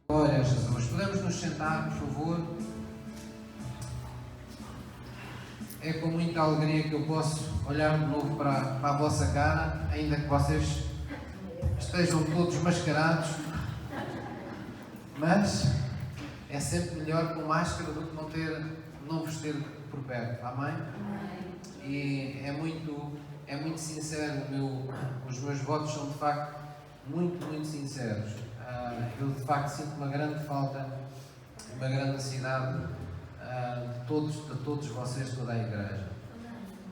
Glória a Jesus. Podemos nos sentar, por favor? É com muita alegria que eu posso olhar de novo para a vossa cara, ainda que vocês estejam todos mascarados, mas é sempre melhor com máscara do que não vos ter por perto. Amém? E é muito sincero, os meus votos são de facto muito sinceros. Eu de facto sinto uma grande falta, uma grande necessidade de todos vocês, toda a igreja.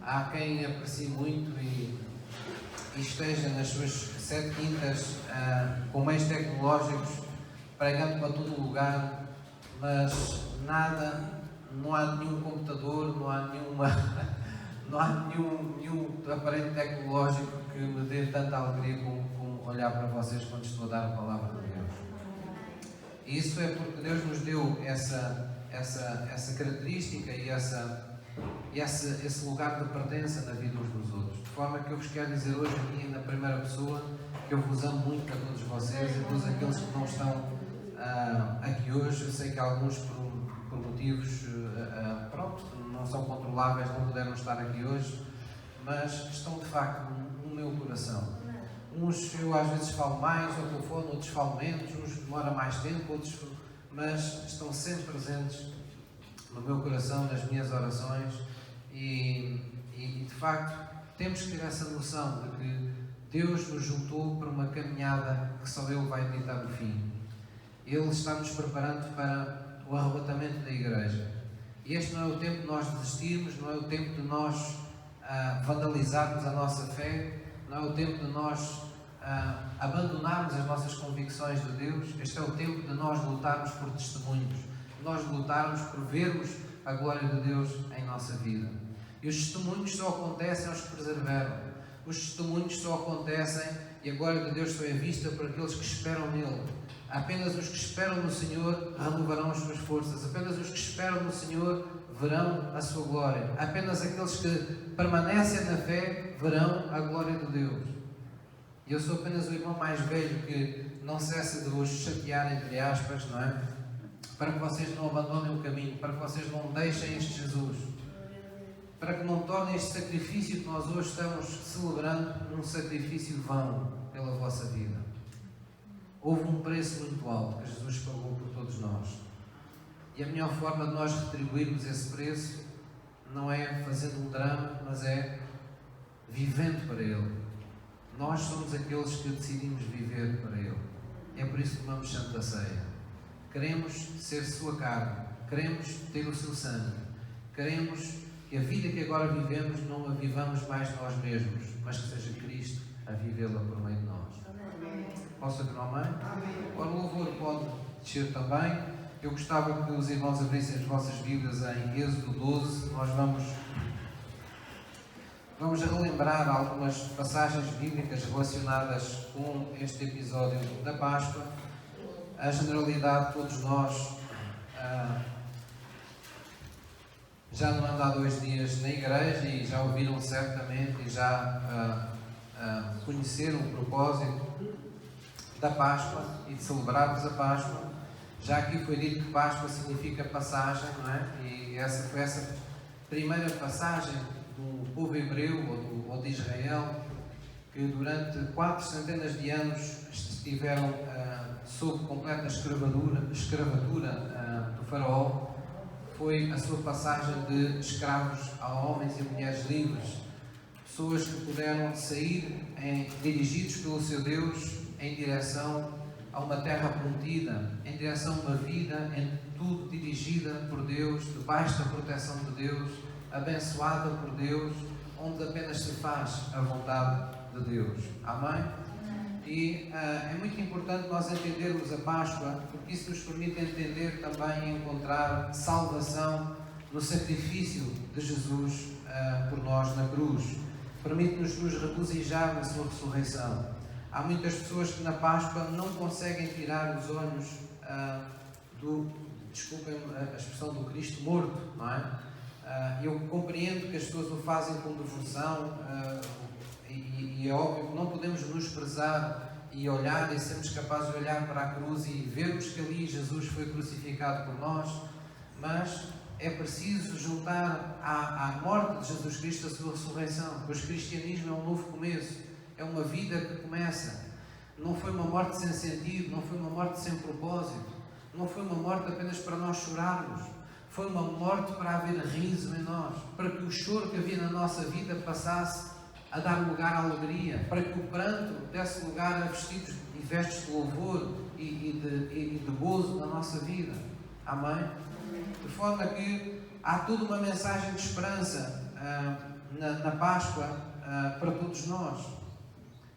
Há quem aprecie muito e esteja nas suas 7 quintas com meios tecnológicos, pregando para todo o lugar, mas não há nenhum computador, não há nenhum aparelho tecnológico que me dê tanta alegria como olhar para vocês quando estou a dar a palavra de Deus. E isso é porque Deus nos deu essa característica e esse lugar de pertença na vida uns dos outros. De forma que eu vos quero dizer hoje aqui na primeira pessoa que eu vos amo muito a todos vocês e a todos aqueles que não estão aqui hoje. Eu sei que alguns por motivos não são controláveis, não puderam estar aqui hoje, mas estão de facto no meu coração. Uns eu às vezes falo mais ao telefone, outros falo menos, uns demora mais tempo, outros, mas estão sempre presentes no meu coração, nas minhas orações e de facto temos que ter essa noção de que Deus nos juntou para uma caminhada que só Ele vai ditar o fim. Ele está nos preparando para o arrebatamento da igreja. E este não é o tempo de nós desistirmos, não é o tempo de nós vandalizarmos a nossa fé, não é o tempo de nós abandonarmos as nossas convicções de Deus. Este é o tempo de nós lutarmos por testemunhos, de nós lutarmos por vermos a glória de Deus em nossa vida. E os testemunhos só acontecem aos que perseveram. Os testemunhos só acontecem e a glória de Deus só é vista por aqueles que esperam nele. Apenas os que esperam no Senhor renovarão as suas forças. Apenas os que esperam no Senhor verão a sua glória. Apenas aqueles que permanecem na fé verão a glória de Deus. E eu sou apenas o irmão mais velho que não cessa de vos chatear, entre aspas, não é? Para que vocês não abandonem o caminho, para que vocês não deixem este Jesus, para que não tornem este sacrifício que nós hoje estamos celebrando num sacrifício vão pela vossa vida. Houve um preço muito alto que Jesus pagou por todos nós. E a melhor forma de nós retribuirmos esse preço não é fazendo um drama, mas é vivendo para Ele. Nós somos aqueles que decidimos viver para Ele. É por isso que tomamos Santa Ceia. Queremos ser sua carne, queremos ter o seu sangue, queremos que a vida que agora vivemos não a vivamos mais nós mesmos, mas que seja Cristo a vivê-la por meio de nós. Posso ouvir um amém? Ora, o louvor pode descer também. Eu gostava que os irmãos abrissem as vossas Bíblias em Êxodo 12. Nós vamos relembrar algumas passagens bíblicas relacionadas com este episódio da Páscoa. A generalidade, todos nós já não andam há 2 dias na igreja e já ouviram certamente e já conheceram o propósito da Páscoa e de celebrarmos a Páscoa. Já aqui foi dito que Páscoa significa passagem, não é? E essa foi essa primeira passagem do povo hebreu ou de Israel, que durante 4 centenas de anos estiveram sob completa escravatura do faraó. Foi a sua passagem de escravos a homens e mulheres livres, pessoas que puderam sair dirigidos pelo seu Deus em direção a uma terra prometida, em direção a uma vida em tudo dirigida por Deus, debaixo da proteção de Deus, abençoada por Deus, onde apenas se faz a vontade de Deus. Amém? E é muito importante nós entendermos a Páscoa, porque isso nos permite entender também e encontrar salvação no sacrifício de Jesus por nós na cruz. Permite-nos nos regozijar na sua ressurreição. Há muitas pessoas que na Páscoa não conseguem tirar os olhos desculpem a expressão, do Cristo morto, não é? Eu compreendo que as pessoas o fazem com devoção, e é óbvio que não podemos nos prezar e olhar e sermos capazes de olhar para a cruz e vermos que ali Jesus foi crucificado por nós, mas é preciso juntar à morte de Jesus Cristo a sua ressurreição, pois o cristianismo é um novo começo, é uma vida que começa. Não foi uma morte sem sentido, não foi uma morte sem propósito, não foi uma morte apenas para nós chorarmos, foi uma morte para haver riso em nós, para que o choro que havia na nossa vida passasse a dar lugar à alegria, para que o pranto desse lugar a vestidos e vestes de louvor e de gozo na nossa vida. Amém? De forma que há toda uma mensagem de esperança na Páscoa para todos nós,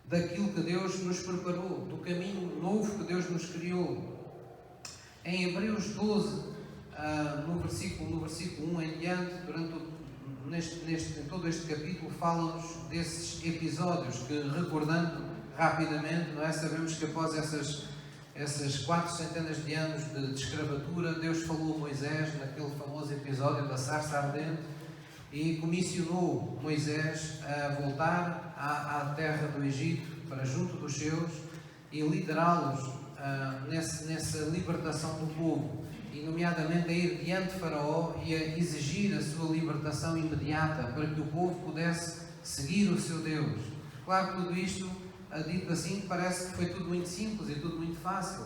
daquilo que Deus nos preparou, do caminho novo que Deus nos criou. Em Hebreus 12, no versículo 1 em diante, em todo este capítulo, fala-nos desses episódios que, recordando rapidamente, não é? Sabemos que após essas 400 de anos de escravatura, Deus falou a Moisés naquele famoso episódio da sarça ardente e comissionou Moisés a voltar à terra do Egito, para junto dos seus, e liderá-los nessa libertação do povo, e nomeadamente a ir diante de Faraó e a exigir a sua libertação imediata, para que o povo pudesse seguir o seu Deus. Claro que tudo isto, dito assim, parece que foi tudo muito simples e tudo muito fácil,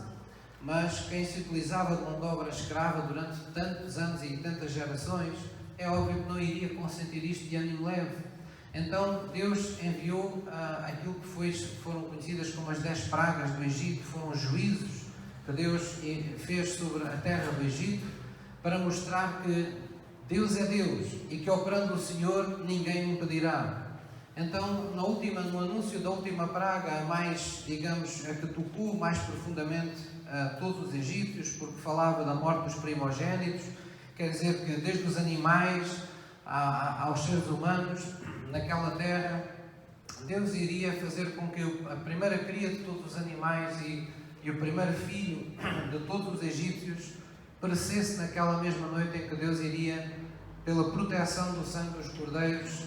mas quem se utilizava de mão de obra escrava durante tantos anos e tantas gerações, é óbvio que não iria consentir isto de ânimo leve. Então Deus enviou aquilo que foram conhecidas como as 10 pragas do Egito, foram juízos que Deus fez sobre a terra do Egito, para mostrar que Deus é Deus e que, operando o Senhor, ninguém o impedirá. Então, no anúncio da última praga, a que tocou mais profundamente a todos os egípcios, porque falava da morte dos primogênitos, quer dizer que desde os animais aos seres humanos, naquela terra, Deus iria fazer com que a primeira cria de todos os animais e o primeiro filho de todos os egípcios perecesse naquela mesma noite em que Deus iria, pela proteção do sangue dos cordeiros,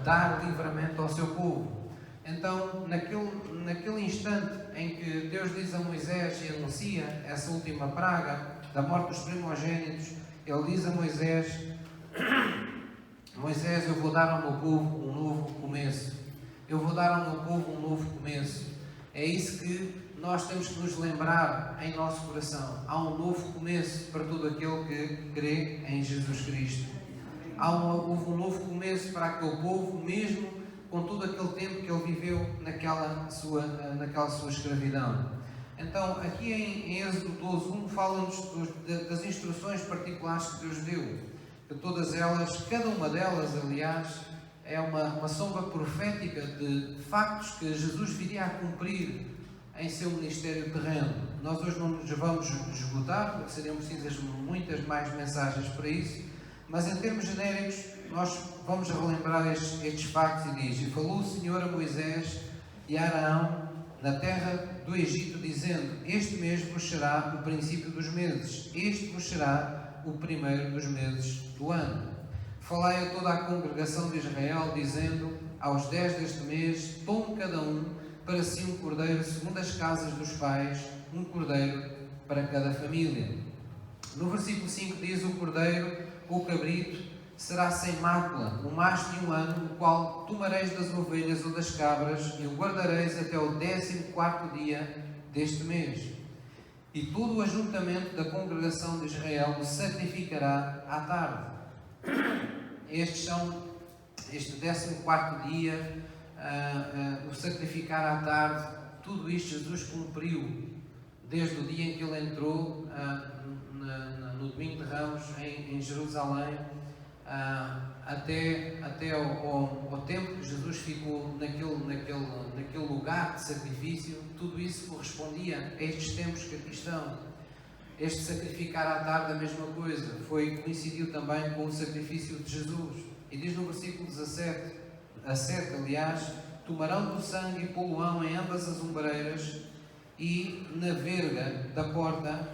dar livramento ao seu povo. Então, naquele instante em que Deus diz a Moisés e anuncia essa última praga da morte dos primogênitos, Ele diz a Moisés: Moisés, eu vou dar ao meu povo um novo começo. Eu vou dar ao meu povo um novo começo. É isso que nós temos que nos lembrar em nosso coração. Há um novo começo para todo aquele que crê em Jesus Cristo. Houve um novo começo para aquele povo, mesmo com todo aquele tempo que ele viveu naquela sua escravidão. Então, aqui em Êxodo 12:1, fala-nos das instruções particulares que Deus deu. Que todas elas, cada uma delas, aliás, é uma sombra profética de factos que Jesus viria a cumprir em seu ministério terreno. Nós hoje não nos vamos esgotar, porque seriam precisas muitas mais mensagens para isso, mas em termos genéricos, nós vamos relembrar estes factos. E diz: E falou o Senhor a Moisés e a Araão na terra do Egito, dizendo: Este mês vos será o princípio dos meses, este vos será o primeiro dos meses do ano. Falai a toda a congregação de Israel, dizendo: Aos 10 deste mês, tome cada um para si um cordeiro segundo as casas dos pais, um cordeiro para cada família. No versículo 5 diz: O cordeiro ou cabrito será sem mácula, no macho de 1 ano, o qual tomareis das ovelhas ou das cabras e o guardareis até o 14º dia deste mês. E todo o ajuntamento da congregação de Israel o sacrificará à tarde. Este 14º dia, o sacrificar à tarde, tudo isto Jesus cumpriu desde o dia em que ele entrou no domingo de Ramos em Jerusalém, até ao tempo que Jesus ficou naquele lugar de sacrifício. Tudo isso correspondia a estes tempos que aqui estão. Este sacrificar à tarde, a mesma coisa, coincidiu também com o sacrifício de Jesus. E diz no versículo 17, aliás: Tomarão do sangue e poluão em ambas as ombreiras e na verga da porta,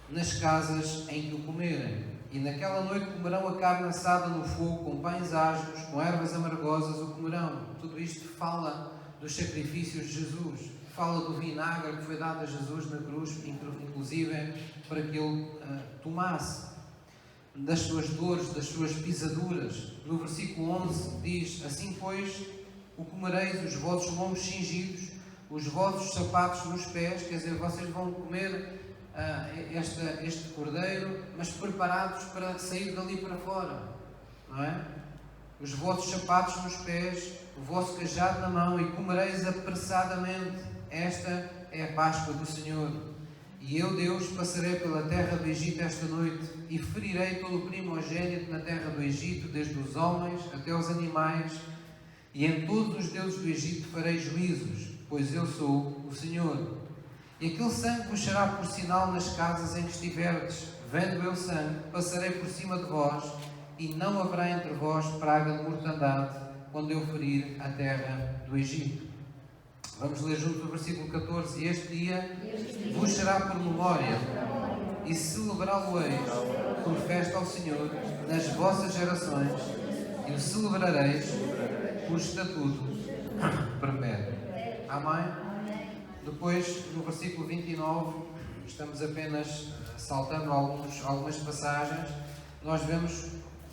nas casas em que o comerem. E naquela noite comerão a carne assada no fogo, com pães asmos, com ervas amargosas o comerão. Tudo isto fala dos sacrifícios de Jesus. Fala do vinagre que foi dado a Jesus na cruz, inclusive para que ele tomasse. Das suas dores, das suas pisaduras. No versículo 11 diz: assim pois o comereis, os vossos lombos cingidos, os vossos sapatos nos pés. Quer dizer, vocês vão comer este cordeiro, mas preparados para sair dali para fora, não é? Os vossos sapatos nos pés, o vosso cajado na mão, e comereis apressadamente. Esta é a Páscoa do Senhor. E eu, Deus, passarei pela terra do Egito esta noite, e ferirei todo o primogênito na terra do Egito, desde os homens até os animais, e em todos os deuses do Egito farei juízos, pois eu sou o Senhor. E aquele sangue vos será por sinal nas casas em que estiverdes. Vendo eu sangue, passarei por cima de vós, e não haverá entre vós praga de mortandade, quando eu ferir a terra do Egito. Vamos ler junto o versículo 14. Este dia vos será por memória, e celebrá-lo-eis por festa ao Senhor nas vossas gerações, e o celebrareis por estatuto perpétuo. Amém? Depois, no versículo 29, estamos apenas saltando algumas passagens, nós vemos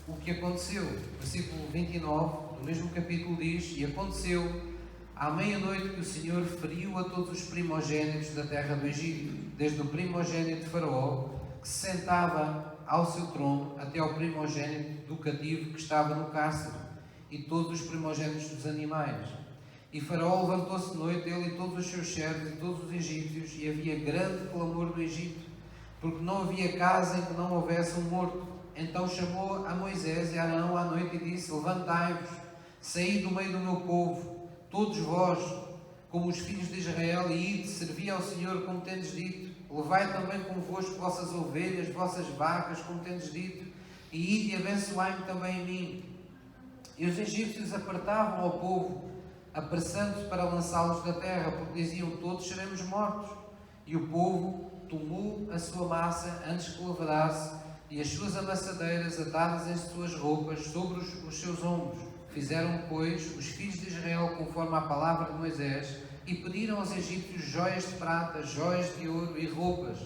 o que aconteceu. Versículo 29, do mesmo capítulo diz: e aconteceu à meia-noite que o Senhor feriu a todos os primogênitos da terra do Egito, desde o primogênito de Faraó, que se sentava ao seu trono, até ao primogênito do cativo que estava no cárcere, e todos os primogênitos dos animais. E Faraó levantou-se de noite, ele e todos os seus servos e todos os egípcios, e havia grande clamor do Egito, porque não havia casa em que não houvesse um morto. Então chamou a Moisés e a Arão à noite e disse: levantai-vos, saí do meio do meu povo, todos vós, como os filhos de Israel, e ide, servi ao Senhor como tendes dito. Levai também convosco vossas ovelhas, vossas vacas, como tendes dito, e ide e abençoai-me também a mim. E os egípcios apartavam ao povo, apressando-se para lançá-los da terra, porque diziam: todos seremos mortos. E o povo tomou a sua massa antes que levedasse, e as suas amassadeiras atadas em suas roupas sobre os seus ombros. Fizeram, pois, os filhos de Israel conforme a palavra de Moisés, e pediram aos egípcios joias de prata, joias de ouro e roupas.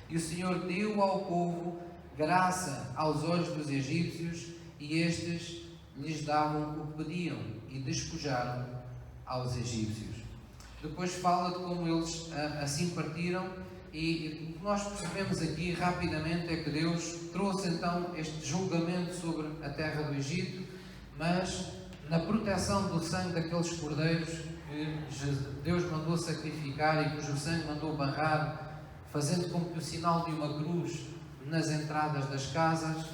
E o Senhor deu ao povo graça aos olhos dos egípcios, e estes lhes davam o que pediam, e despojaram aos egípcios. Depois fala de como eles assim partiram, e o que nós percebemos aqui rapidamente é que Deus trouxe então este julgamento sobre a terra do Egito, mas na proteção do sangue daqueles cordeiros que Deus mandou sacrificar e cujo sangue mandou barrar, fazendo com que o sinal de uma cruz nas entradas das casas,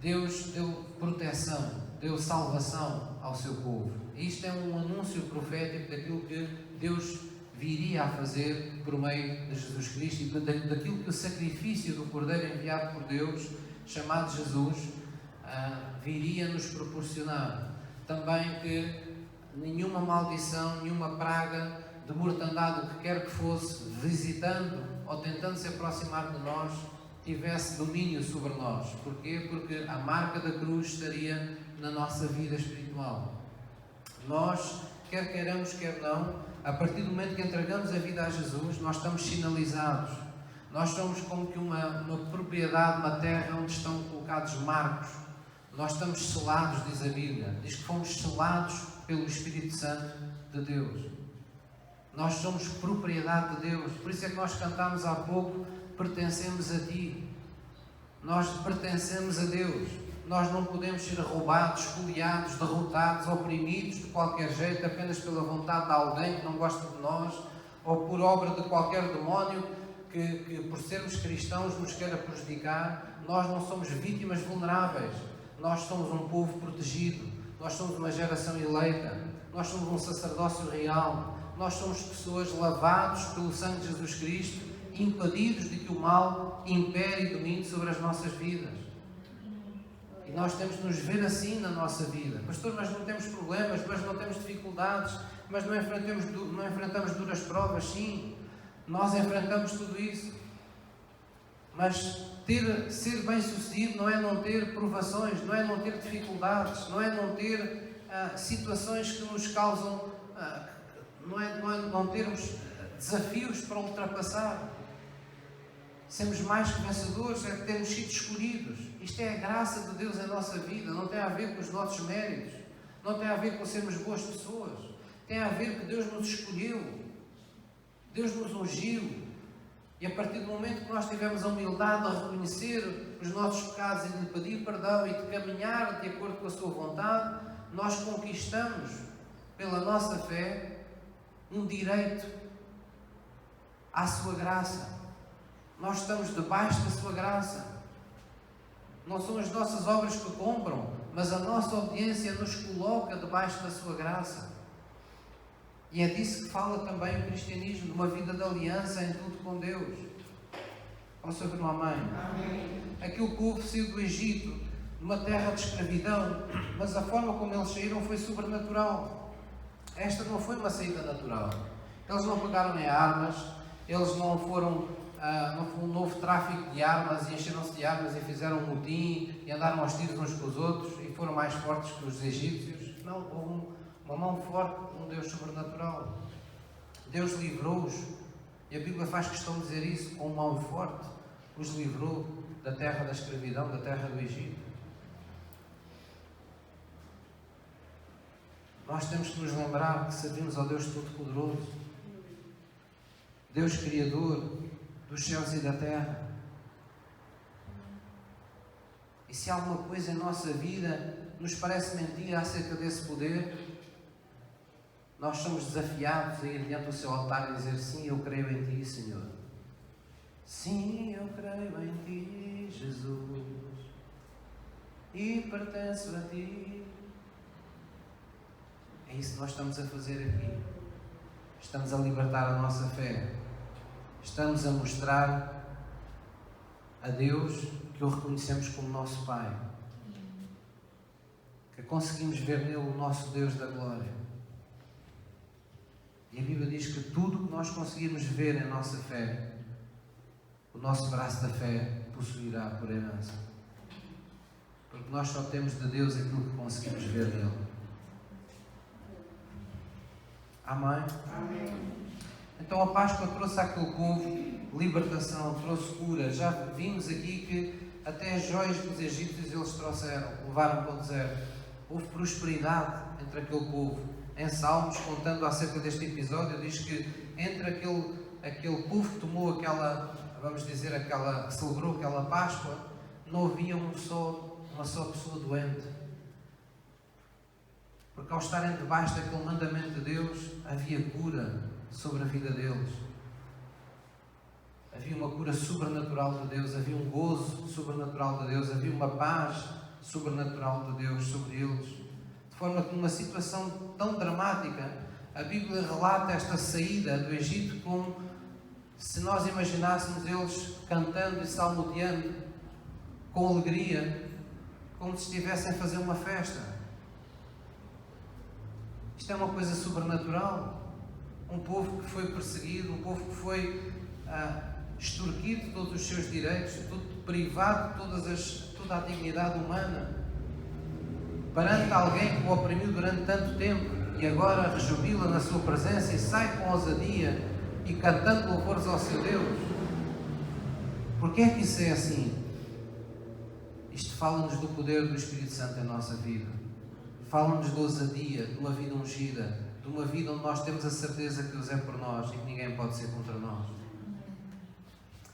Deus deu proteção, deu salvação ao seu povo. Isto é um anúncio profético daquilo que Deus viria a fazer por meio de Jesus Cristo e daquilo que o sacrifício do Cordeiro enviado por Deus, chamado Jesus, viria nos proporcionar. Também que nenhuma maldição, nenhuma praga de mortandade, o que quer que fosse, visitando ou tentando se aproximar de nós, tivesse domínio sobre nós. Porquê? Porque a marca da cruz estaria na nossa vida espiritual. Nós, quer queiramos, quer não, a partir do momento que entregamos a vida a Jesus, nós estamos sinalizados. Nós somos como que uma propriedade, uma terra onde estão colocados marcos. Nós estamos selados, diz a Bíblia. Diz que fomos selados pelo Espírito Santo de Deus. Nós somos propriedade de Deus. Por isso é que nós cantámos há pouco: pertencemos a Ti. Nós pertencemos a Deus. Nós não podemos ser roubados, espoliados, derrotados, oprimidos de qualquer jeito, apenas pela vontade de alguém que não gosta de nós, ou por obra de qualquer demónio que por sermos cristãos nos queira prejudicar. Nós não somos vítimas vulneráveis. Nós somos um povo protegido. Nós somos uma geração eleita. Nós somos um sacerdócio real. Nós somos pessoas lavados pelo sangue de Jesus Cristo, impedidos de que o mal impere e domine sobre as nossas vidas. E nós temos de nos ver assim na nossa vida. Pastor, mas não temos problemas, mas não temos dificuldades, mas não enfrentamos duras provas. Sim, nós enfrentamos tudo isso. Mas Ser bem-sucedido não é não ter provações, não é não ter dificuldades, não é não ter situações que nos causam, não é não termos desafios para ultrapassar. Sermos mais que vencedores é termos sido escolhidos. Isto é a graça de Deus em nossa vida, não tem a ver com os nossos méritos, não tem a ver com sermos boas pessoas, tem a ver que Deus nos escolheu, Deus nos ungiu. E a partir do momento que nós tivermos a humildade de reconhecer os nossos pecados e de lhe pedir perdão e de caminhar de acordo com a sua vontade, nós conquistamos, pela nossa fé, um direito à sua graça. Nós estamos debaixo da sua graça. Não são as nossas obras que compram, mas a nossa obediência nos coloca debaixo da sua graça. E é disso que fala também o cristianismo, de uma vida de aliança em tudo com Deus. Posso ouvir um amém? Amém. Aquele povo saiu do Egito, de uma terra de escravidão, mas a forma como eles saíram foi sobrenatural. Esta não foi uma saída natural. Eles não pegaram em armas, eles não foram, não houve tráfico de armas e encheram-se de armas e fizeram um motim e andaram aos tiros uns com os outros e foram mais fortes que os egípcios. Não, houve uma mão forte, um Deus sobrenatural. Deus livrou-os, e a Bíblia faz questão de dizer isso, com uma mão forte, os livrou da terra da escravidão, da terra do Egito. Nós temos que nos lembrar que servimos ao Deus Todo-Poderoso, Deus Criador dos céus e da terra. E se alguma coisa em nossa vida nos parece mentira acerca desse poder, nós somos desafiados a ir diante do seu altar e dizer: sim, eu creio em Ti, Senhor. Sim, eu creio em Ti, Jesus, e pertenço a Ti. É isso que nós estamos a fazer aqui. Estamos a libertar a nossa fé. Estamos a mostrar a Deus que o reconhecemos como nosso Pai. Que conseguimos ver nele o nosso Deus da glória. E a Bíblia diz que tudo o que nós conseguirmos ver em nossa fé, o nosso braço da fé possuirá por herança. Porque nós só temos de Deus aquilo que conseguimos ver nele. Amém? Amém. Então a Páscoa trouxe àquele povo libertação, trouxe cura. Já vimos aqui que até as joias dos egípcios eles trouxeram, levaram para o deserto. Houve prosperidade entre aquele povo. Em Salmos, contando acerca deste episódio, diz que entre aquele povo que tomou aquela, vamos dizer, que celebrou aquela Páscoa, não havia uma só pessoa doente. Porque ao estarem debaixo daquele mandamento de Deus, havia cura sobre a vida deles. Havia uma cura sobrenatural de Deus, havia um gozo sobrenatural de Deus, havia uma paz sobrenatural de Deus sobre eles. De forma que numa situação tão dramática, a Bíblia relata esta saída do Egito como se nós imaginássemos eles cantando e salmodiando com alegria, como se estivessem a fazer uma festa. Isto é uma coisa sobrenatural. Um povo que foi perseguido, um povo que foi extorquido de todos os seus direitos, privado de toda a dignidade humana, perante alguém que o oprimiu durante tanto tempo e agora rejubila na sua presença e sai com ousadia e cantando louvores ao seu Deus. Porquê é que isso é assim? Isto fala-nos do poder do Espírito Santo em nossa vida. Fala-nos de ousadia, de uma vida ungida, de uma vida onde nós temos a certeza que Deus é por nós e que ninguém pode ser contra nós.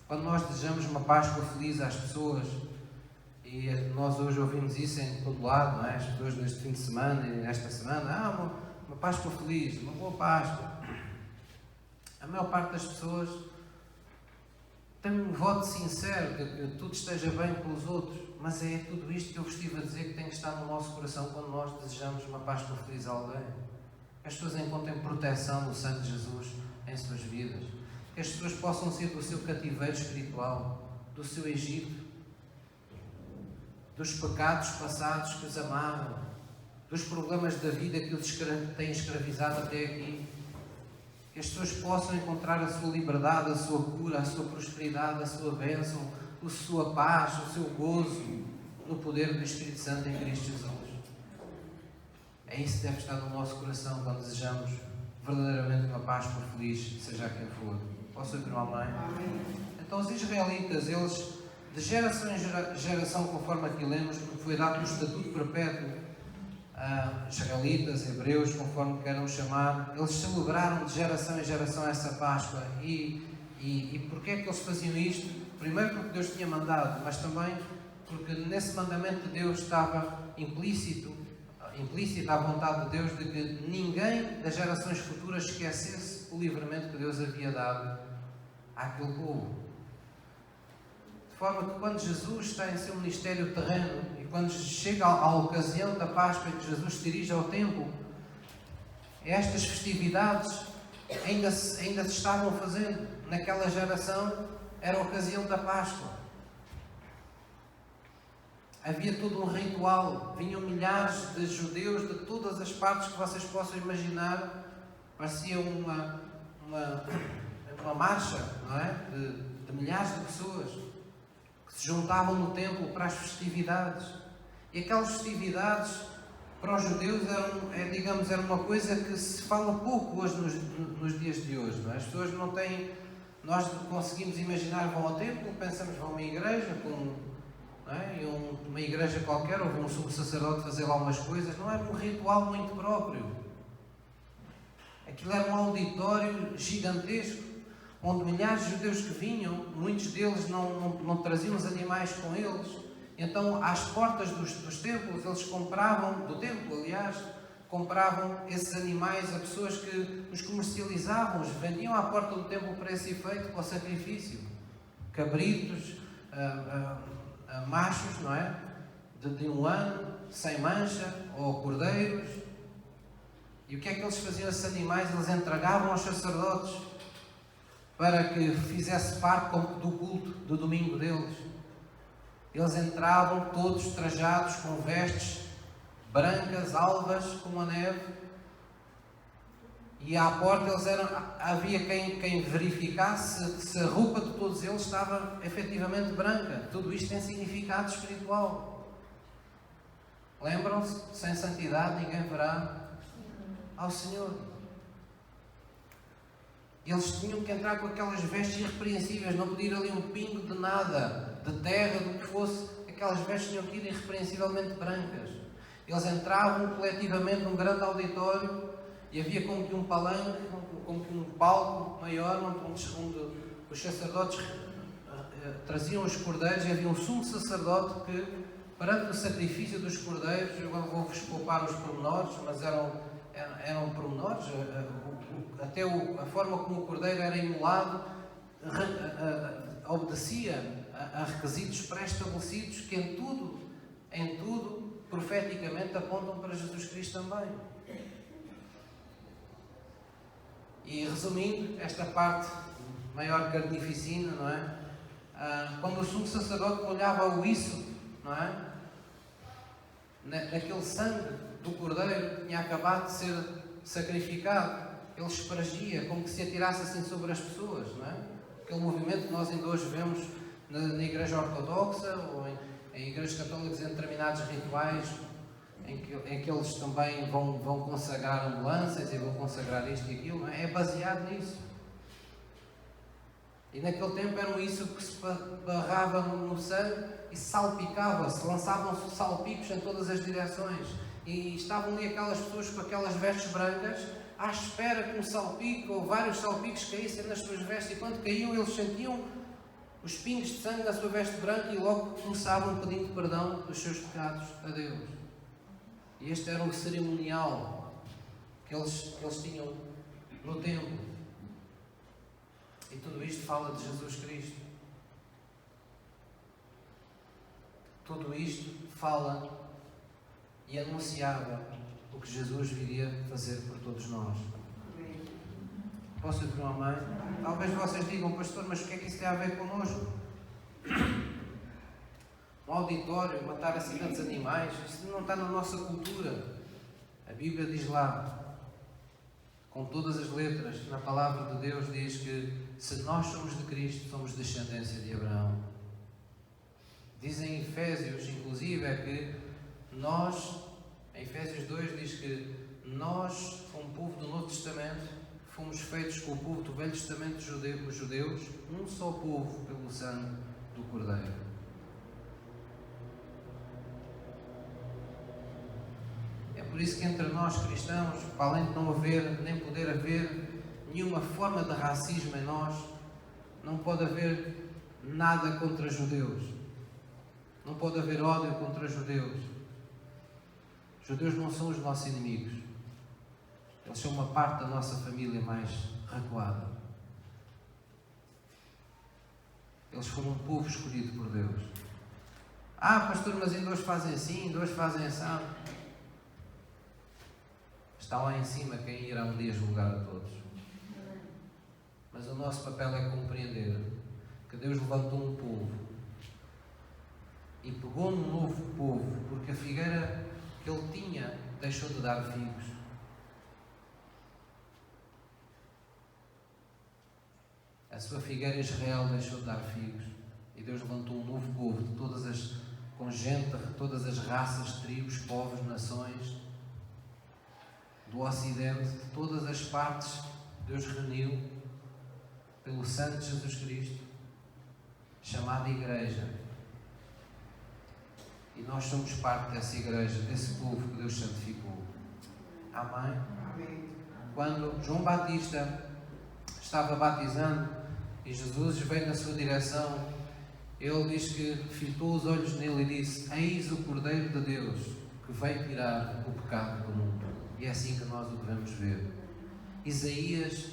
Quando nós desejamos uma Páscoa feliz às pessoas, e nós hoje ouvimos isso em todo lado, não é? As pessoas neste fim de semana e nesta semana, uma Páscoa feliz, uma boa Páscoa. A maior parte das pessoas tem um voto sincero que tudo esteja bem com os outros, mas é tudo isto que eu vos estive a dizer que tem que estar no nosso coração quando nós desejamos uma Páscoa feliz a alguém. Que as pessoas encontrem proteção no sangue de Jesus em suas vidas. Que as pessoas possam ser do seu cativeiro espiritual, do seu Egito, dos pecados passados que os amarram, dos problemas da vida que os têm escravizado até aqui. Que as pessoas possam encontrar a sua liberdade, a sua cura, a sua prosperidade, a sua bênção, a sua paz, o seu gozo no poder do Espírito Santo em Cristo Jesus. É isso que deve estar no nosso coração quando desejamos verdadeiramente uma Páscoa feliz, seja quem for. Posso ouvir um amém? Então os israelitas, eles de geração em geração, conforme aqui lemos, porque foi dado um estatuto perpétuo a israelitas, hebreus, conforme queiram chamar, eles celebraram de geração em geração essa Páscoa. E porquê é que eles faziam isto? Primeiro porque Deus tinha mandado, mas também porque nesse mandamento de Deus estava implícita a vontade de Deus de que ninguém das gerações futuras esquecesse o livramento que Deus havia dado àquele povo. De forma que quando Jesus está em seu ministério terreno e quando chega à ocasião da Páscoa e que Jesus se dirige ao templo, estas festividades ainda se estavam fazendo. Naquela geração era a ocasião da Páscoa. Havia todo um ritual, vinham milhares de judeus de todas as partes que vocês possam imaginar. Parecia uma marcha, não é? De milhares de pessoas que se juntavam no templo para as festividades. E aquelas festividades, para os judeus, era uma coisa que se fala pouco hoje nos dias de hoje. Não é? As pessoas não têm... Nós conseguimos imaginar, vão ao templo, pensamos, vão a uma igreja, uma igreja qualquer, ou um sumo sacerdote fazer lá umas coisas. Não era um ritual muito próprio. Aquilo era um auditório gigantesco, onde milhares de judeus que vinham, muitos deles não traziam os animais com eles. Então, às portas dos templos, eles compravam, do templo, aliás, compravam esses animais a pessoas que os comercializavam, os vendiam à porta do templo para esse efeito, para o sacrifício. Cabritos, machos, não é? De um ano, sem mancha, ou cordeiros. E o que é que eles faziam a esses animais? Eles entregavam aos sacerdotes para que fizesse parte do culto do domingo deles. Eles entravam todos trajados com vestes brancas, alvas, como a neve. E à porta havia quem verificasse se a roupa de todos eles estava efetivamente branca. Tudo isto tem significado espiritual. Lembram-se? Sem santidade ninguém verá ao Senhor. Eles tinham que entrar com aquelas vestes irrepreensíveis, não podia ir ali um pingo de nada, de terra, do que fosse. Aquelas vestes tinham que ir irrepreensivelmente brancas. Eles entravam coletivamente num grande auditório e havia como que um palanque, como que um palco maior, onde os sacerdotes traziam os cordeiros, e havia um sumo sacerdote que, perante o sacrifício dos cordeiros, eu vou-vos poupar os pormenores, mas eram pormenores, até a forma como o cordeiro era imolado obedecia a requisitos pré-estabelecidos que em tudo, profeticamente apontam para Jesus Cristo também. E resumindo, esta parte maior carnificina, não é? Quando o sumo sacerdote olhava o isso, não é? Naquele sangue do cordeiro que tinha acabado de ser sacrificado, ele espargia, como que se atirasse assim sobre as pessoas, não é? Aquele movimento que nós ainda hoje vemos na Igreja Ortodoxa ou em igrejas católicas, em determinados rituais, em que eles também vão consagrar ambulâncias e vão consagrar isto e aquilo, não é? É baseado nisso. E naquele tempo era isso que se barrava no sangue e salpicava-se, lançavam-se salpicos em todas as direções. E estavam ali aquelas pessoas com aquelas vestes brancas, à espera que um salpico ou vários salpicos caíssem nas suas vestes, e quando caíam eles sentiam os pingos de sangue na sua veste branca e logo começavam pedindo perdão dos seus pecados a Deus. E este era o cerimonial que eles tinham no templo. E tudo isto fala de Jesus Cristo. Tudo isto fala e anunciava o que Jesus viria fazer por todos nós. Posso dizer uma mãe? Talvez vocês digam, pastor, mas o que é que isso tem a ver connosco? Um auditório, matar assim tantos animais, isso não está na nossa cultura. A Bíblia diz lá, com todas as letras, na palavra de Deus, diz que se nós somos de Cristo, somos descendência de Abraão. Diz em Efésios, inclusive, é que nós, em Efésios 2, diz que nós, como povo do Novo Testamento, fomos feitos com o povo do Velho Testamento, os judeus, um só povo pelo sangue do Cordeiro. É por isso que entre nós cristãos, para além de não haver, nem poder haver nenhuma forma de racismo em nós, não pode haver nada contra judeus. Não pode haver ódio contra judeus. Os judeus não são os nossos inimigos. Eles são uma parte da nossa família mais recuada. Eles foram um povo escolhido por Deus. Ah, pastor, mas ainda hoje fazem assim, ainda hoje fazem assim. Está lá em cima quem irá um dia julgar a todos. Mas o nosso papel é compreender que Deus levantou um povo e pegou num novo povo, porque a figueira que ele tinha deixou de dar figos. A sua figueira Israel deixou de dar figos. E Deus levantou um novo povo de todas as congêneres, todas as raças, tribos, povos, nações, do Ocidente, de todas as partes. Deus reuniu pelo Santo Jesus Cristo, chamada Igreja. E nós somos parte dessa Igreja, desse povo que Deus santificou. Amém? Amém. Quando João Batista estava batizando e Jesus veio na sua direção, ele diz que fitou os olhos nele e disse: eis o Cordeiro de Deus que veio tirar o pecado do mundo. E é assim que nós o devemos ver. Isaías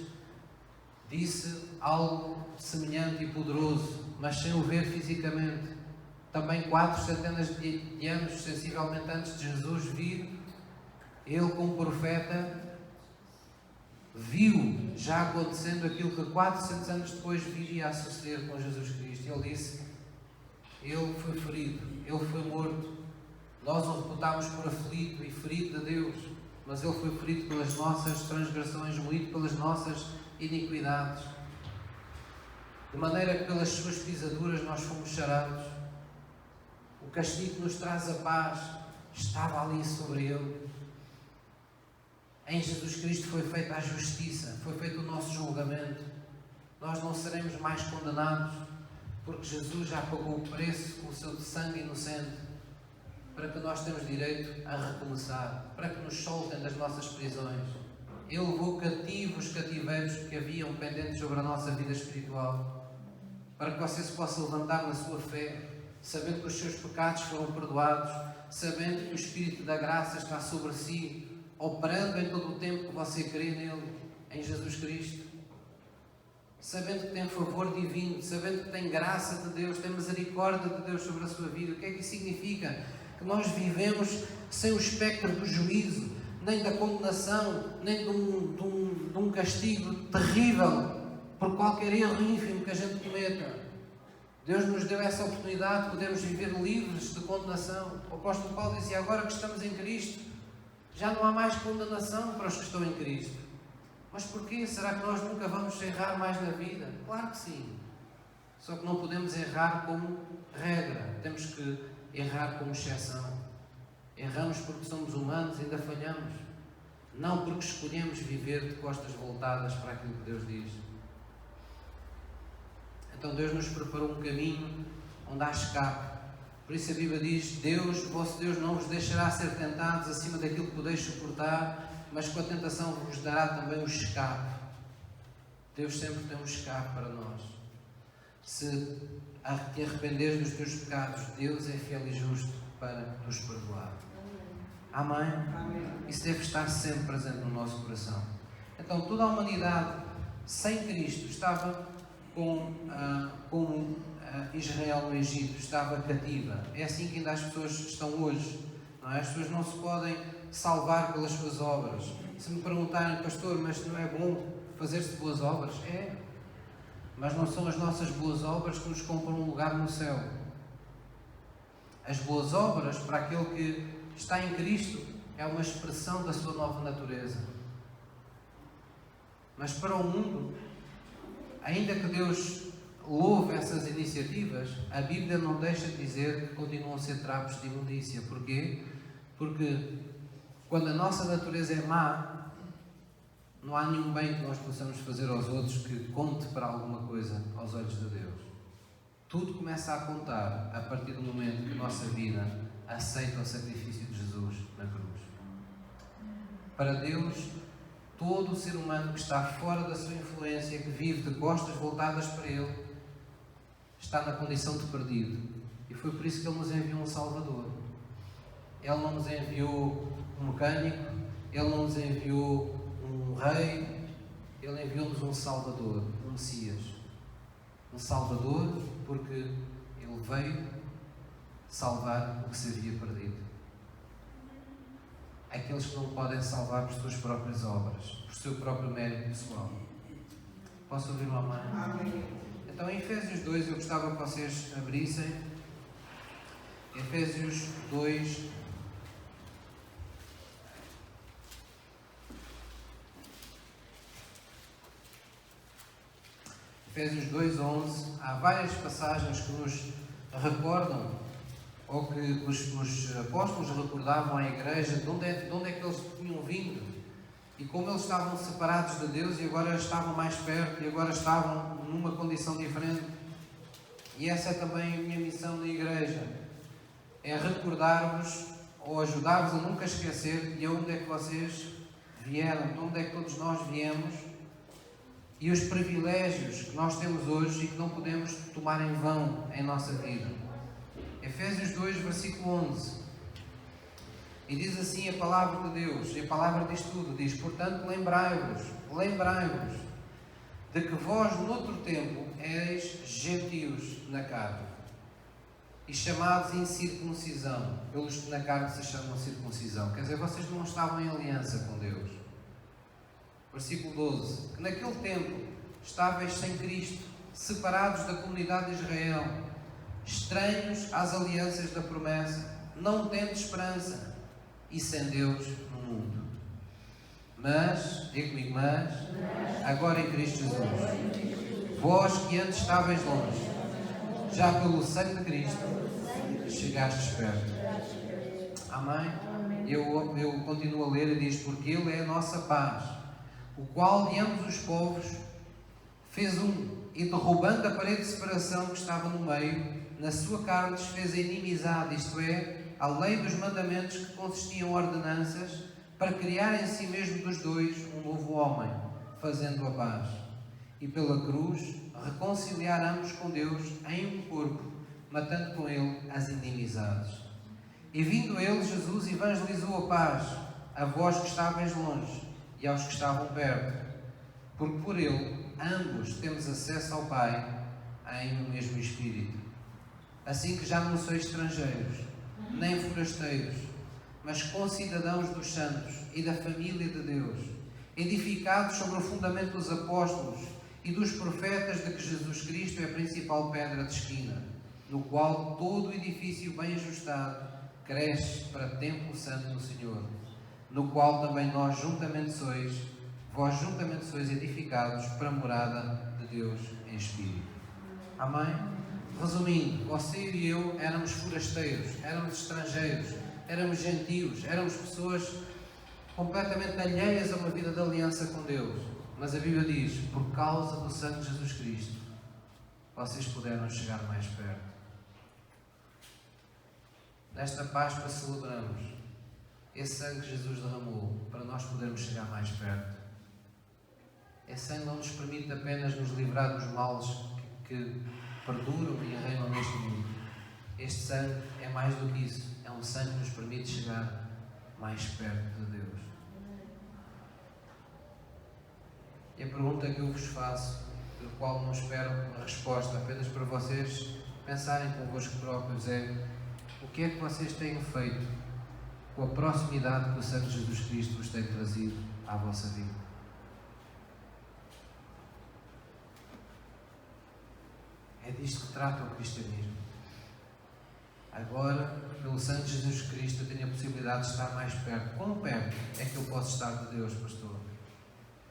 disse algo semelhante e poderoso, mas sem o ver fisicamente. Também 4 centenas de anos, sensivelmente antes de Jesus vir, ele como profeta viu já acontecendo aquilo que 400 anos depois viria a suceder com Jesus Cristo. Ele disse: ele foi ferido, ele foi morto, nós o reputámos por aflito e ferido de Deus, mas ele foi ferido pelas nossas transgressões, moído pelas nossas iniquidades, de maneira que pelas suas pisaduras nós fomos sarados. O castigo que nos traz a paz estava ali sobre ele. Em Jesus Cristo foi feita a justiça, foi feito o nosso julgamento. Nós não seremos mais condenados, porque Jesus já pagou o preço com o seu sangue inocente, para que nós tenhamos direito a recomeçar, para que nos soltem das nossas prisões. Ele levou cativos os cativeiros que haviam pendentes sobre a nossa vida espiritual, para que você se possa levantar na sua fé, sabendo que os seus pecados foram perdoados, sabendo que o Espírito da graça está sobre si, operando em todo o tempo que você crê nele, em Jesus Cristo, sabendo que tem favor divino, sabendo que tem graça de Deus, tem misericórdia de Deus sobre a sua vida. O que é que isso significa? Que nós vivemos sem o espectro do juízo, nem da condenação, nem de um castigo terrível por qualquer erro ínfimo que a gente cometa. Deus nos deu essa oportunidade de podermos viver livres de condenação. O apóstolo Paulo dizia: agora que estamos em Cristo, já não há mais condenação para os que estão em Cristo. Mas porquê? Será que nós nunca vamos errar mais na vida? Claro que sim. Só que não podemos errar como regra. Temos que errar como exceção. Erramos porque somos humanos e ainda falhamos. Não porque escolhemos viver de costas voltadas para aquilo que Deus diz. Então Deus nos preparou um caminho onde há escape. Por isso a Bíblia diz: Deus, vosso Deus, não vos deixará ser tentados acima daquilo que podeis suportar, mas com a tentação vos dará também o escape. Deus sempre tem um escape para nós. Se te arrependeres dos teus pecados, Deus é fiel e justo para nos perdoar. Amém? Amém. Isso deve estar sempre presente no nosso coração. Então toda a humanidade sem Cristo estava como Israel no Egito, estava cativa. É assim que ainda as pessoas estão hoje, não é? As pessoas não se podem salvar pelas suas obras. Se me perguntarem: pastor, mas não é bom fazer-se boas obras? É, mas não são as nossas boas obras que nos compram um lugar no céu. As boas obras, para aquele que está em Cristo, é uma expressão da sua nova natureza. Mas para o mundo, ainda que Deus louve essas iniciativas, a Bíblia não deixa de dizer que continuam a ser trapos de imundícia. Porquê? Porque quando a nossa natureza é má, não há nenhum bem que nós possamos fazer aos outros que conte para alguma coisa aos olhos de Deus. Tudo começa a contar a partir do momento que a nossa vida aceita o sacrifício de Jesus na cruz. Para Deus, todo o ser humano que está fora da sua influência, que vive de costas voltadas para Ele, está na condição de perdido. E foi por isso que Ele nos enviou um Salvador. Ele não nos enviou um mecânico, Ele não nos enviou um rei, Ele enviou-nos um Salvador, um Messias. Um Salvador porque Ele veio salvar o que se havia perdido. Aqueles que não podem salvar por suas próprias obras, por seu próprio mérito pessoal. Posso ouvir uma mãe? Amém. Então, em Efésios 2, eu gostava que vocês abrissem. Efésios 2. Efésios 2:11. Há várias passagens que nos recordam, ou que os apóstolos recordavam à igreja de onde é que eles tinham vindo e como eles estavam separados de Deus e agora estavam mais perto e agora estavam numa condição diferente. E essa é também a minha missão na igreja, é recordar-vos ou ajudar-vos a nunca esquecer de onde é que vocês vieram, de onde é que todos nós viemos e os privilégios que nós temos hoje e que não podemos tomar em vão em nossa vida. Efésios 2, versículo 11. E diz assim a palavra de Deus, e a palavra diz tudo, diz: portanto, lembrai-vos de que vós, noutro tempo, erais gentios na carne, e chamados incircuncisão, pelos que na carne se chamam circuncisão. Quer dizer, vocês não estavam em aliança com Deus. Versículo 12. Que naquele tempo estáveis sem Cristo, separados da comunidade de Israel, estranhos às alianças da promessa, não tendo esperança e sem Deus no mundo. Mas, diga comigo, agora em Cristo Jesus, vós que antes estáveis longe, já pelo sangue de Cristo chegastes perto. Amém? Eu continuo a ler e diz: porque Ele é a nossa paz, o qual de ambos os povos fez um, e derrubando a parede de separação que estava no meio, na sua carne desfez a inimizade, isto é, a lei dos mandamentos, que consistiam em ordenanças, para criar em si mesmo dos dois um novo homem, fazendo a paz. E pela cruz reconciliar ambos com Deus em um corpo, matando com ele as inimizades. E vindo ele, Jesus evangelizou a paz a vós que estáveis longe e aos que estavam perto, porque por ele ambos temos acesso ao Pai em um mesmo Espírito. Assim que já não sois estrangeiros, nem forasteiros, mas concidadãos dos santos e da família de Deus, edificados sobre o fundamento dos apóstolos e dos profetas, de que Jesus Cristo é a principal pedra de esquina, no qual todo o edifício bem ajustado cresce para templo santo do Senhor, no qual também vós juntamente sois edificados para a morada de Deus em Espírito. Amém? Resumindo, você e eu éramos forasteiros, éramos estrangeiros, éramos gentios, éramos pessoas completamente alheias a uma vida de aliança com Deus. Mas a Bíblia diz: por causa do sangue de Jesus Cristo, vocês puderam chegar mais perto. Nesta Páscoa celebramos esse sangue que Jesus derramou para nós podermos chegar mais perto. Esse sangue não nos permite apenas nos livrar dos males que perduram e reinam neste mundo. Este sangue é mais do que isso. É um sangue que nos permite chegar mais perto de Deus. E a pergunta que eu vos faço, do qual não espero uma resposta, apenas para vocês pensarem convosco próprios, é: o que é que vocês têm feito com a proximidade que o sangue de Jesus Cristo vos tem trazido à vossa vida? É disto que trata o cristianismo. Agora, pelo sangue de Jesus Cristo, eu tenho a possibilidade de estar mais perto. Quão perto é que eu posso estar de Deus, pastor?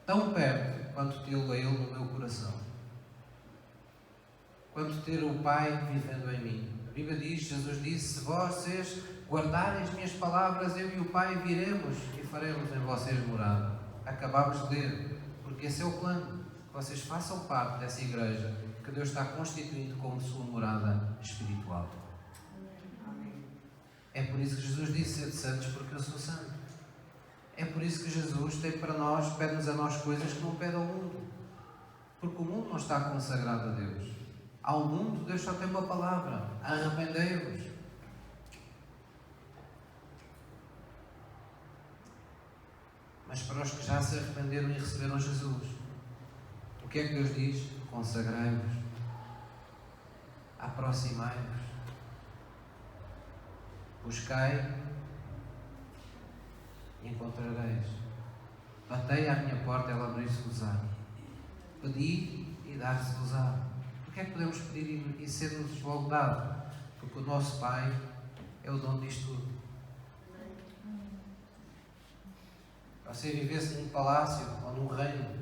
Tão perto quanto tê-lo a Ele no meu coração. quanto ter o Pai vivendo em mim. A Bíblia diz, Jesus disse, se vocês guardarem as minhas palavras, eu e o Pai viremos e faremos em vocês morada. Acabámos de ler, porque esse é o plano, que vocês façam parte dessa igreja que Deus está constituindo como sua morada espiritual. É por isso que Jesus disse, sede santos, porque eu sou santo. É por isso que Jesus tem para nós, pede-nos a nós coisas que não pede ao mundo. Porque o mundo não está consagrado a Deus. Ao mundo, Deus só tem uma palavra: arrependei-vos. Mas para os que já se arrependeram e receberam Jesus, o que é que Deus diz? Consagrai-vos, aproximai-vos, buscai e encontrareis. Batei à minha porta, ela abrir-se-vos-á. Pedi e dar-se-vos-á. Porquê é que podemos pedir e ser-nos logo dado? Porque o nosso Pai é o dono disto tudo. Você vivesse num palácio ou num reino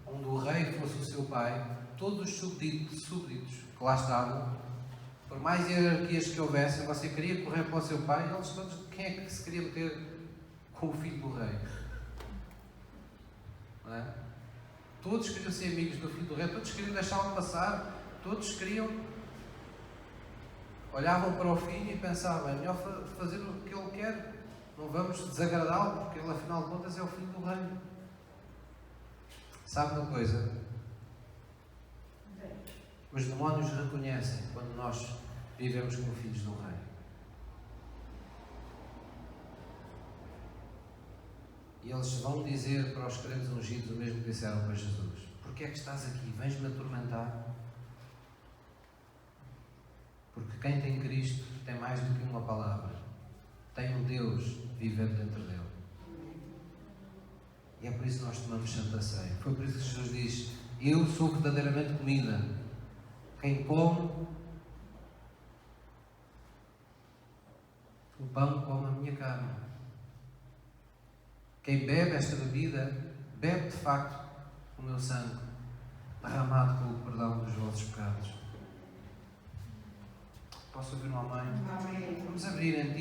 onde o rei fosse o seu pai, todos os súbditos que lá estavam, por mais hierarquias que houvessem, você queria correr para o seu pai, eles todos, quem é que se queria meter com o filho do rei? Não é? Todos queriam ser amigos do filho do rei, todos queriam deixá-lo passar, todos queriam, olhavam para o filho e pensavam, é melhor fazer o que ele quer, não vamos desagradá-lo, porque ele afinal de contas é o filho do rei. Sabe uma coisa? Os demónios reconhecem quando nós vivemos como filhos do rei. E eles vão dizer para os crentes ungidos o mesmo que disseram para Jesus: porque é que estás aqui? Vens-me atormentar? Porque quem tem Cristo tem mais do que uma palavra. Tem um Deus vivendo dentro dele. E é por isso que nós tomamos Santa Ceia. Foi por isso que Jesus diz: eu sou verdadeiramente comida. Quem come o pão, come a minha carne. Quem bebe esta bebida, bebe de facto o meu sangue, derramado pelo perdão dos vossos pecados. Posso ouvir um amém? Amém. Vamos abrir em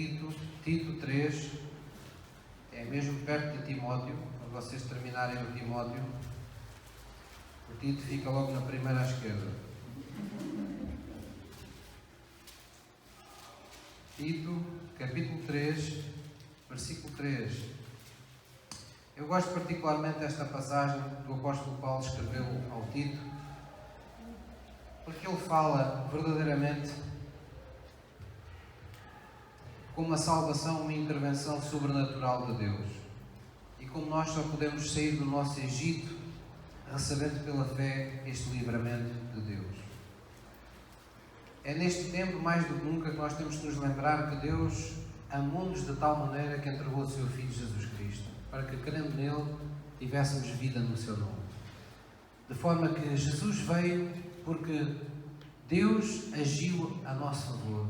Tito 3, é mesmo perto de Timóteo, quando vocês terminarem o Timóteo, o Tito fica logo na primeira à esquerda. Tito, capítulo 3, versículo 3. Eu gosto particularmente desta passagem que o apóstolo Paulo escreveu ao Tito, porque ele fala verdadeiramente como uma salvação, uma intervenção sobrenatural de Deus. E como nós só podemos sair do nosso Egito recebendo pela fé este livramento de Deus. É neste tempo, mais do que nunca, que nós temos que nos lembrar que Deus amou-nos de tal maneira que entregou o seu Filho Jesus Cristo, para que, crendo nele, tivéssemos vida no seu nome. De forma que Jesus veio porque Deus agiu a nosso favor.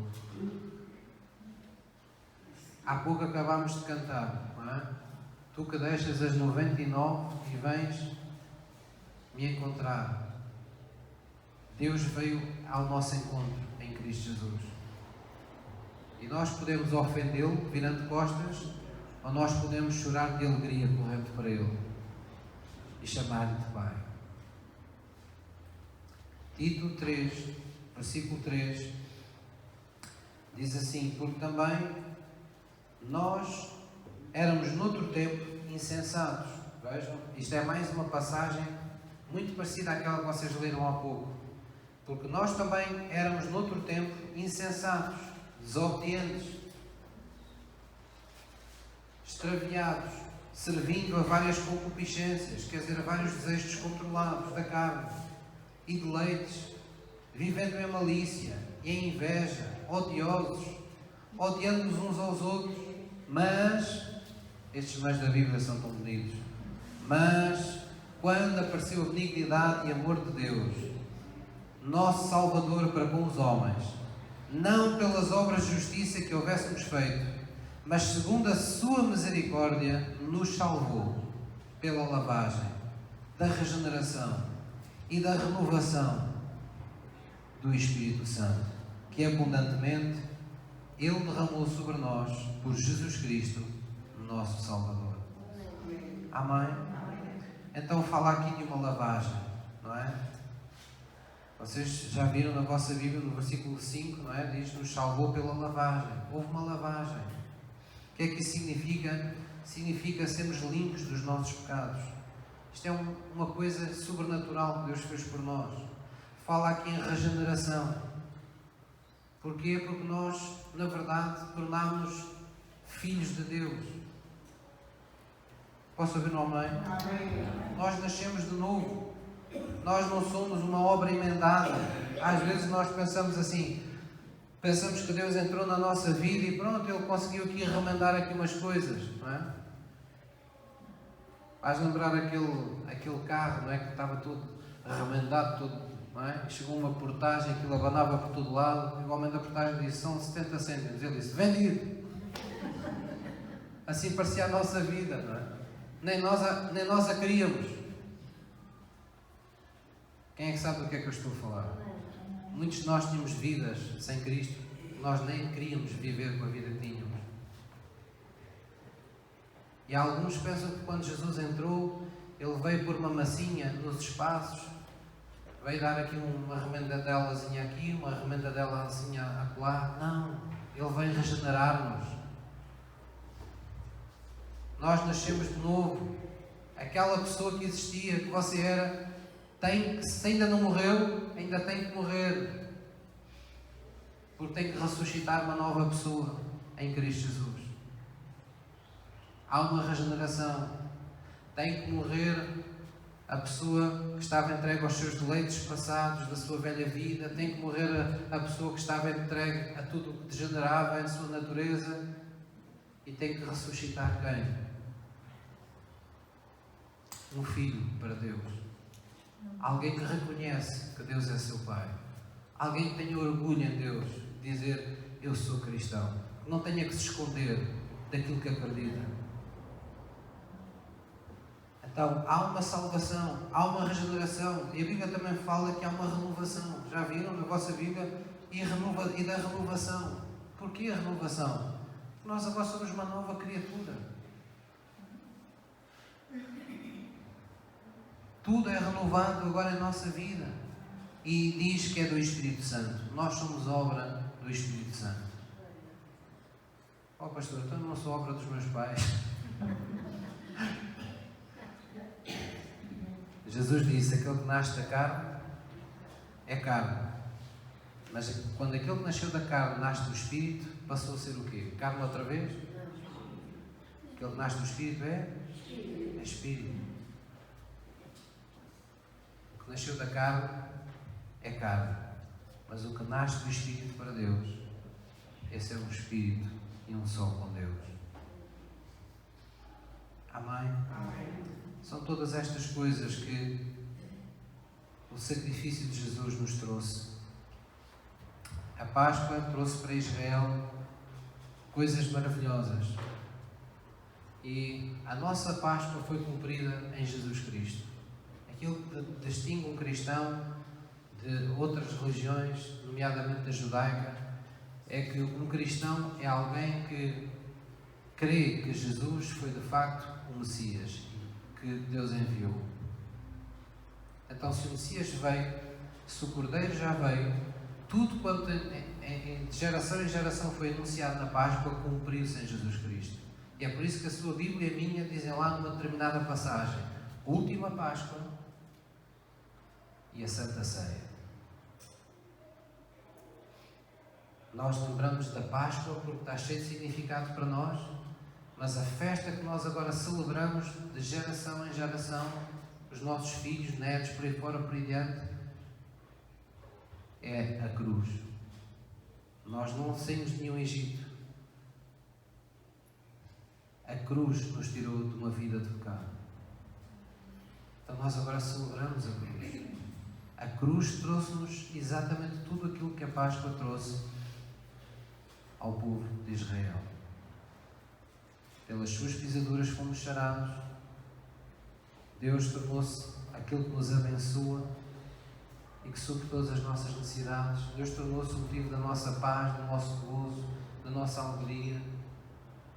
Há pouco acabámos de cantar, não é? Tu que deixas as 99 e vens me encontrar. Deus veio ao nosso encontro em Cristo Jesus. E nós podemos ofendê-lo virando costas, ou nós podemos chorar de alegria correndo para ele e chamar-lhe de Pai. Tito 3, versículo 3, diz assim: porque também nós éramos noutro tempo insensatos. Vejam, isto é mais uma passagem muito parecida àquela que vocês leram há pouco. Porque nós também éramos noutro tempo insensatos, desobedientes, extraviados, servindo a várias concupiscências, quer dizer, a vários desejos descontrolados da carne e deleites, vivendo em malícia e em inveja, odiosos, odiando-nos uns aos outros. Mas, estes mas da Bíblia são tão bonitos, mas quando apareceu a benignidade e amor de Deus, nosso Salvador para com os homens, não pelas obras de justiça que houvéssemos feito, mas segundo a sua misericórdia, nos salvou pela lavagem da regeneração e da renovação do Espírito Santo, que abundantemente Ele derramou sobre nós por Jesus Cristo, nosso Salvador. Amém? Então fala aqui de uma lavagem, não é? Vocês já viram na vossa Bíblia, no versículo 5, não é? Diz: nos salvou pela lavagem. Houve uma lavagem. O que é que isso significa? Significa sermos limpos dos nossos pecados. Isto é uma coisa sobrenatural que Deus fez por nós. Fala aqui em regeneração. Porquê? Porque nós, na verdade, tornámos filhos de Deus. Posso ouvir no amém? Nós nascemos de novo. Nós não somos uma obra emendada. Às vezes nós pensamos assim, pensamos que Deus entrou na nossa vida e pronto, Ele conseguiu aqui remendar aqui umas coisas, não é? Vais lembrar aquele carro, não é? Que estava todo remendado, todo, não é? Chegou uma portagem, aquilo abanava por todo lado, igualmente a portagem disse: são 70 cêntimos. Ele disse: vendido. Assim parecia a nossa vida, não é? Nem nós a queríamos. Quem é que sabe do que é que eu estou a falar? Muitos de nós tínhamos vidas sem Cristo, nós nem queríamos viver com a vida que tínhamos. E alguns pensam que quando Jesus entrou, Ele veio pôr uma massinha nos espaços, veio dar aqui uma remendadelazinha aqui, uma remendadelazinha acolá. Não, Ele veio regenerar-nos. Nós nascemos de novo. Aquela pessoa que existia, que você era, se ainda não morreu, ainda tem que morrer. Porque tem que ressuscitar uma nova pessoa em Cristo Jesus. Há uma regeneração. Tem que morrer a pessoa que estava entregue aos seus deleites passados, da sua velha vida. Tem que morrer a pessoa que estava entregue a tudo o que degenerava em sua natureza. E tem que ressuscitar quem? Um filho para Deus. Alguém que reconhece que Deus é seu Pai. Alguém que tenha orgulho em Deus. Dizer: eu sou cristão. Não tenha que se esconder daquilo que acredita. Então, há uma salvação, há uma regeneração. E a Bíblia também fala que há uma renovação. Já viram na vossa Bíblia? E da renovação. Porquê a renovação? Porque nós agora somos uma nova criatura. Tudo é renovado agora em nossa vida. E diz que é do Espírito Santo. Nós somos obra do Espírito Santo. Oh pastor, então eu não sou obra dos meus pais. Jesus disse: aquele que nasce da carne é carne. Mas quando aquele que nasceu da carne nasce do Espírito, passou a ser o quê? Carne outra vez? Aquele que nasce do Espírito é Espírito. O que nasceu da carne é carne. Mas o que nasce do Espírito para Deus, esse é um Espírito e um só com Deus. Amém? Amém. São todas estas coisas que o sacrifício de Jesus nos trouxe. A Páscoa trouxe para Israel coisas maravilhosas. E a nossa Páscoa foi cumprida em Jesus Cristo. Aquilo que distingue um cristão de outras religiões, nomeadamente da judaica, é que um cristão é alguém que crê que Jesus foi de facto o Messias, que Deus enviou. Então, se o Messias veio, se o Cordeiro já veio, tudo quanto de geração em geração foi anunciado na Páscoa, cumpriu-se em Jesus Cristo. E é por isso que a sua Bíblia e a minha dizem lá numa determinada passagem: última Páscoa e a Santa Ceia. Nós lembramos da Páscoa porque está cheio de significado para nós, mas a festa que nós agora celebramos de geração em geração, os nossos filhos, netos, por aí fora, por aí diante, é a cruz. Nós não saímos de nenhum Egito. A cruz nos tirou de uma vida de pecado. Então nós agora celebramos a cruz. A cruz trouxe-nos exatamente tudo aquilo que a Páscoa trouxe ao povo de Israel. Pelas suas pisaduras fomos sarados. Deus tornou-se aquele que nos abençoa. e que supre todas as nossas necessidades. Deus tornou-se o motivo da nossa paz, do nosso gozo, da nossa alegria.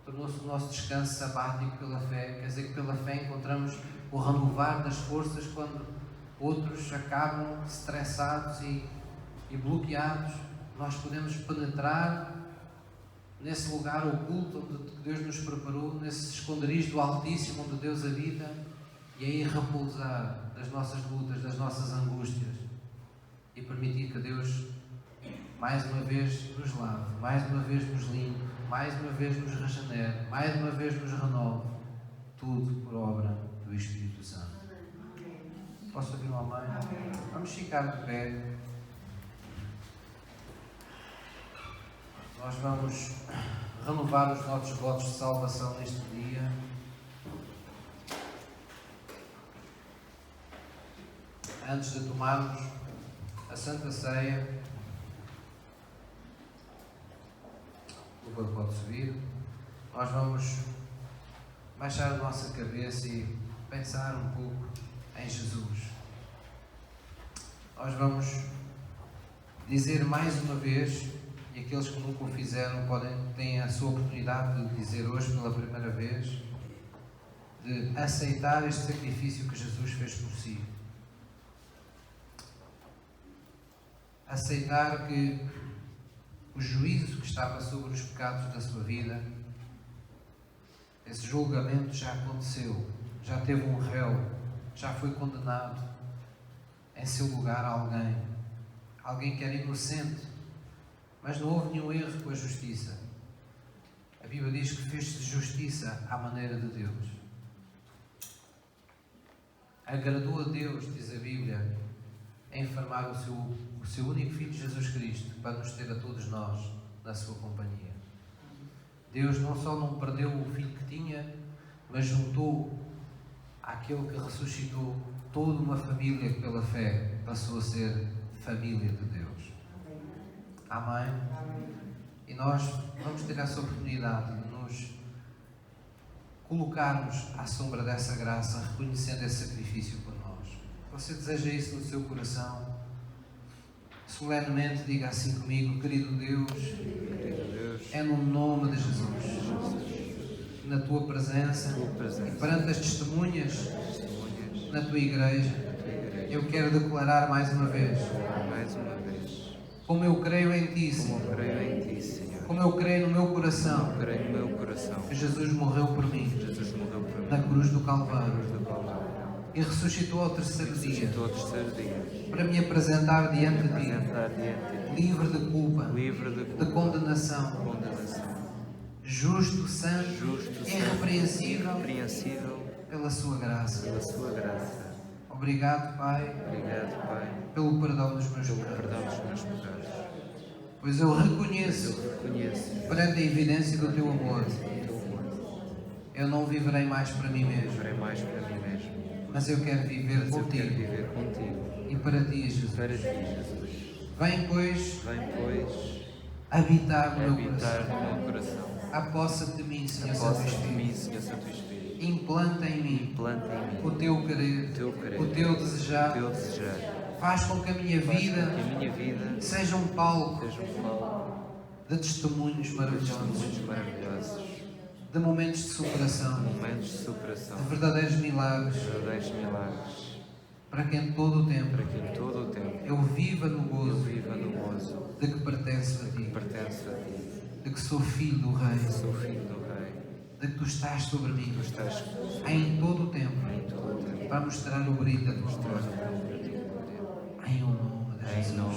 Tornou-se o nosso descanso sabático pela fé. Quer dizer que pela fé encontramos o renovar das forças quando outros acabam estressados e bloqueados. Nós podemos penetrar nesse lugar oculto onde Deus nos preparou, nesse esconderijo do Altíssimo onde Deus habita, e aí repousar das nossas lutas, das nossas angústias, e permitir que Deus mais uma vez nos lave, mais uma vez nos limpe, mais uma vez nos regenere, mais uma vez nos renove, tudo por obra do Espírito Santo. Posso ouvir um amém? Vamos ficar de pé. Nós vamos renovar os nossos votos de salvação neste dia. Antes de tomarmos a Santa Ceia, o louvor pode subir, nós vamos baixar a nossa cabeça e pensar um pouco em Jesus. Nós vamos dizer mais uma vez, e aqueles que nunca o fizeram têm a sua oportunidade de dizer hoje pela primeira vez, de aceitar este sacrifício que Jesus fez por si. Aceitar que o juízo que estava sobre os pecados da sua vida, esse julgamento já aconteceu, já teve um réu, já foi condenado. Em seu lugar alguém que era inocente, mas não houve nenhum erro com a justiça. A Bíblia diz que fez-se justiça à maneira de Deus. Agradou a Deus, diz a Bíblia, a enfermar o seu único Filho Jesus Cristo, para nos ter a todos nós na sua companhia. Deus não só não perdeu o Filho que tinha, mas juntou àquele que ressuscitou toda uma família que pela fé passou a ser família de Deus. Amém? E nós vamos ter essa oportunidade de nos colocarmos à sombra dessa graça, reconhecendo esse sacrifício por nós. Você deseja isso no seu coração? Solenemente diga assim comigo: querido Deus, é no nome de Jesus, na tua presença e perante as testemunhas na tua igreja, eu quero declarar mais uma vez, como eu creio em ti, Senhor, como eu creio no meu coração, que Jesus morreu por mim na cruz do Calvário e ressuscitou ao terceiro dia para me apresentar diante de ti, livre de culpa, de condenação, justo, santo, irrepreensível pela sua graça. Obrigado, Pai, pelo perdão dos meus pecados. Pois eu reconheço, perante a evidência do teu amor, eu não viverei mais para mim mesmo, mas eu quero viver contigo e para ti, Jesus. Vem, pois, habitar no meu coração. Apossa-te de mim, Senhor Santo Espírito. Implanta em mim o teu querer, o teu desejar. Faz com que a minha vida seja um palco de testemunhos maravilhosos, de momentos de superação, de verdadeiros milagres, para que em todo o tempo eu viva no gozo de que pertenço a ti, de que sou filho do Rei, de que tu estás sobre mim em todo o tempo para mostrar o brilho da tua glória. Em o nome de Jesus.